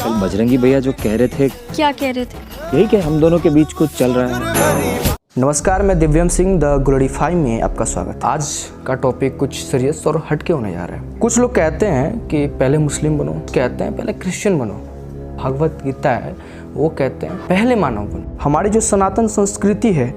कल बजरंगी भैया जो कह रहे थे, क्या कह रहे थे? यही कि हम दोनों के बीच कुछ चल रहा है। नमस्कार, मैं दिव्यम सिंह द ग्लोरीफाई में आपका स्वागत है। आज का टॉपिक कुछ सीरियस और हटके होने जा रहा है। कुछ लोग कहते हैं कि पहले मुस्लिम बनो, कहते हैं पहले क्रिश्चियन बनो। भगवत गीता है, वो कहते हैं पहले मानव बनो। हमारी जो सनातन संस्कृति है,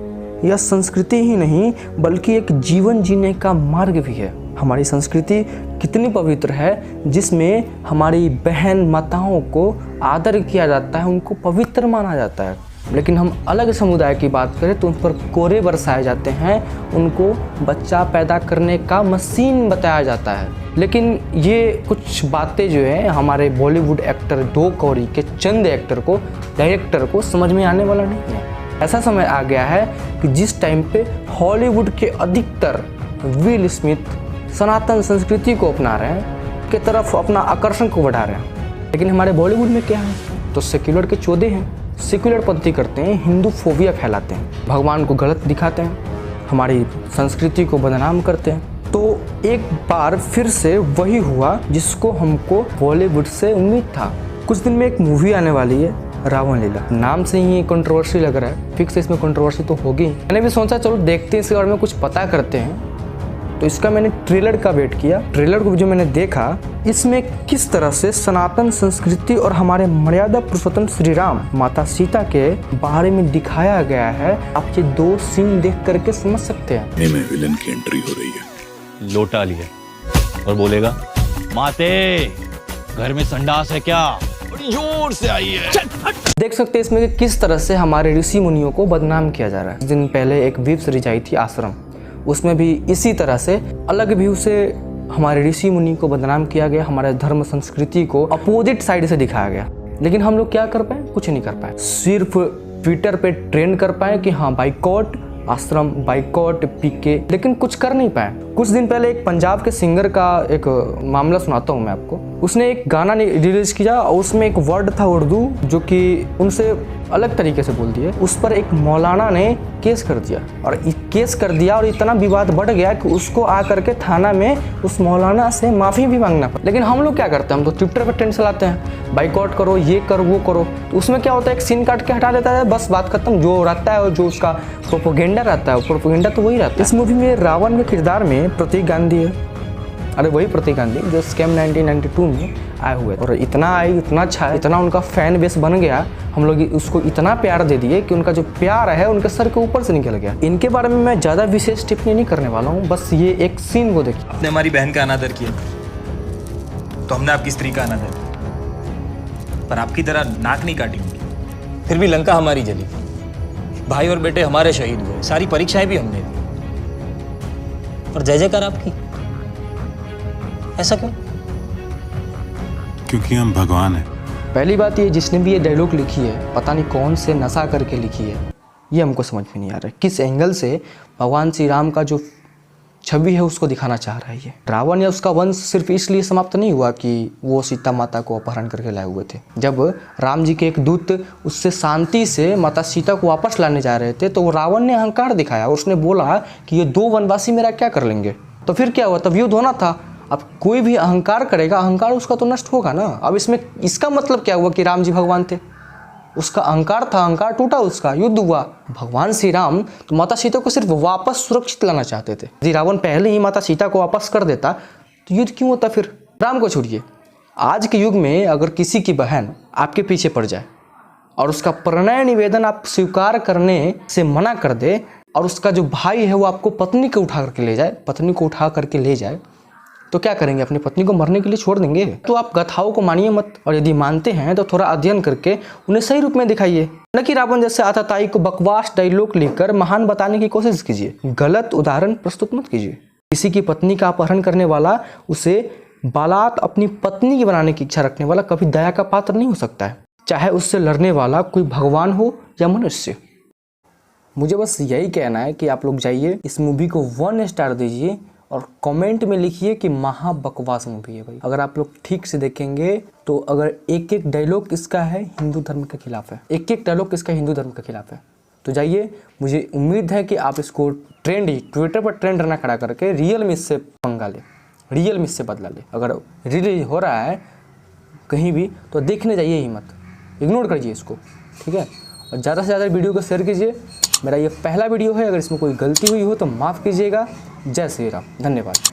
यह संस्कृति ही नहीं बल्कि एक जीवन जीने का मार्ग भी है। हमारी संस्कृति कितनी पवित्र है, जिसमें हमारी बहन माताओं को आदर किया जाता है, उनको पवित्र माना जाता है। लेकिन हम अलग समुदाय की बात करें तो उन पर कोरे बरसाए जाते हैं, उनको बच्चा पैदा करने का मशीन बताया जाता है। लेकिन ये कुछ बातें जो है हमारे बॉलीवुड एक्टर दो कौड़ी के चंद एक्टर को, डायरेक्टर को समझ में आने वाला नहीं है। ऐसा समय आ गया है कि जिस टाइम पे हॉलीवुड के अधिकतर विल स्मिथ सनातन संस्कृति को अपना रहे हैं, के तरफ अपना आकर्षण को बढ़ा रहे हैं। लेकिन हमारे बॉलीवुड में क्या है, तो सेक्युलर के चौधे हैं, सेक्युलर पंथी करते हैं, हिंदू फोबिया फैलाते हैं, भगवान को गलत दिखाते हैं, हमारी संस्कृति को बदनाम करते हैं। तो एक बार फिर से वही हुआ जिसको हमको बॉलीवुड से उम्मीद था। कुछ दिन में एक मूवी आने वाली है, रावण लीला। नाम से ही कंट्रोवर्सी लग रहा है, फिक्स इसमें कंट्रोवर्सी तो होगी। मैंने भी सोचा चलो देखते हैं इसके बारे में, कुछ पता करते हैं। तो इसका मैंने ट्रेलर का वेट किया। ट्रेलर को जो मैंने देखा, इसमें किस तरह से सनातन संस्कृति और हमारे मर्यादा पुरुषोत्तम श्री राम, माता सीता के बारे में दिखाया गया है, आप ये दो सीन देख करके समझ सकते हैं। में विलन की एंट्री हो रही है। लोटा लिए और बोलेगा, माते घर में संडास है क्या? बड़ी जोर से आई है। देख सकते हैं इसमें कि किस तरह से हमारे ऋषि मुनियों को बदनाम किया जा रहा है। दिन पहले एक वेब सीरीज आई थी आश्रम, उसमें भी इसी तरह से अलग व्यू से हमारे ऋषि मुनि को बदनाम किया गया, हमारे धर्म संस्कृति को अपोजिट साइड से दिखाया गया। लेकिन हम लोग क्या कर पाए? कुछ नहीं कर पाए। सिर्फ ट्विटर पे ट्रेंड कर पाए कि हाँ बाइकॉट आश्रम, बाइकॉट पीके, लेकिन कुछ कर नहीं पाए। कुछ दिन पहले एक पंजाब के सिंगर का एक मामला सुनाता हूँ मैं आपको। उसने एक गाना रिलीज किया और उसमें एक वर्ड था उर्दू जो कि उनसे अलग तरीके से बोल दिया। उस पर एक मौलाना ने केस कर दिया और इतना विवाद बढ़ गया कि उसको आकर के थाना में उस मौलाना से माफ़ी भी मांगना पड़ा। लेकिन हम लोग क्या करते हैं, हम तो ट्विटर पर ट्रेंड चलाते हैं, बाइकआउट करो, ये करो, वो करो। तो उसमें क्या होता है, एक सीन काट के हटा देता है, बस बात खत्म। जो रहता है, जो उसका प्रोपोगेंडा रहता है, प्रोपोगेंडा तो वही रहता है। इस मूवी में रावण के किरदार में प्रतीक गांधी है। अरे वही प्रतीक गांधी जो स्कैम 1992 में आए हुए, और इतना अच्छा है, इतना उनका फैन बेस बन गया, हम लोग उसको इतना प्यार दे दिए कि उनका जो प्यार है उनके सर के ऊपर से निकल गया। इनके बारे में मैं ज़्यादा विशेष टिप्पणी नहीं करने वाला हूँ, बस ये एक सीन को देखिए। आपने हमारी बहन का अनादर किया तो हमने आपकी स्त्री का अनादर किया, पर आपकी तरह नाक नहीं काटी होंगी। फिर भी लंका हमारी जली, भाई और बेटे हमारे शहीद हुए, सारी परीक्षाएं भी हमने दी, और जय जयकार आपकी। ऐसा क्यों? क्योंकि हम भगवान हैं। पहली बात ये, जिसने भी ये डायलॉग लिखी है, पता नहीं कौन से नशा करके लिखी है, ये हमको समझ में नहीं आ रहा है। किस एंगल से भगवान श्री राम का जो छवि है उसको दिखाना चाह रहा है ये। रावण या उसका वंश सिर्फ इसलिए समाप्त नहीं हुआ कि वो सीता माता को अपहरण करके लाए हुए थे। जब राम जी के एक दूत उससे शांति से माता सीता को वापस लाने जा रहे थे, तो रावण ने अहंकार दिखाया और उसने बोला कि ये दो वनवासी मेरा क्या कर लेंगे। तो फिर क्या हुआ, तब युद्ध होना था। अब कोई भी अहंकार करेगा, अहंकार उसका तो नष्ट होगा ना। अब इसमें इसका मतलब क्या हुआ कि राम जी भगवान थे, उसका अहंकार था, अहंकार टूटा, उसका युद्ध हुआ। भगवान श्री राम तो माता सीता को सिर्फ वापस सुरक्षित लाना चाहते थे। यदि रावण पहले ही माता सीता को वापस कर देता तो युद्ध क्यों होता? फिर राम को छोड़िए, आज के युग में अगर किसी की बहन आपके पीछे पड़ जाए और उसका प्रणय निवेदन आप स्वीकार करने से मना कर दे, और उसका जो भाई है वो आपको पत्नी को उठा करके ले जाए, तो क्या करेंगे? अपनी पत्नी को मरने के लिए छोड़ देंगे? तो आप कथाओं को मानिए मत, और यदि मानते हैं तो थोड़ा अध्ययन करके उन्हें सही रूप में दिखाइए, न कि रावण जैसे आतताई को बकवास डायलॉग लिखकर महान बताने की कोशिश कीजिए। गलत उदाहरण प्रस्तुत मत कीजिए। किसी की पत्नी का अपहरण करने वाला, उसे बालात अपनी पत्नी की बनाने की इच्छा रखने वाला कभी दया का पात्र नहीं हो सकता है, चाहे उससे लड़ने वाला कोई भगवान हो या मनुष्य। मुझे बस यही कहना है कि आप लोग जाइए, इस मूवी को 1 स्टार दीजिए और कमेंट में लिखिए कि महा बकवास मूवी है भाई। अगर आप लोग ठीक से देखेंगे तो अगर एक एक डायलॉग इसका है हिंदू धर्म के खिलाफ है, एक एक डायलॉग इसका हिंदू धर्म के खिलाफ है। तो जाइए, मुझे उम्मीद है कि आप इसको ट्विटर पर ट्रेंड रहना खड़ा करके रियल में इससे पंगा ले, रियल में इससे बदला ले। अगर रियल हो रहा है कहीं भी, तो देखने जाइए ही मत, इग्नोर करिए इसको, ठीक है। और ज़्यादा से ज़्यादा वीडियो को शेयर कीजिए। मेरा ये पहला वीडियो है, अगर इसमें कोई गलती हुई हो तो माफ़ कीजिएगा। जय श्री राम, धन्यवाद।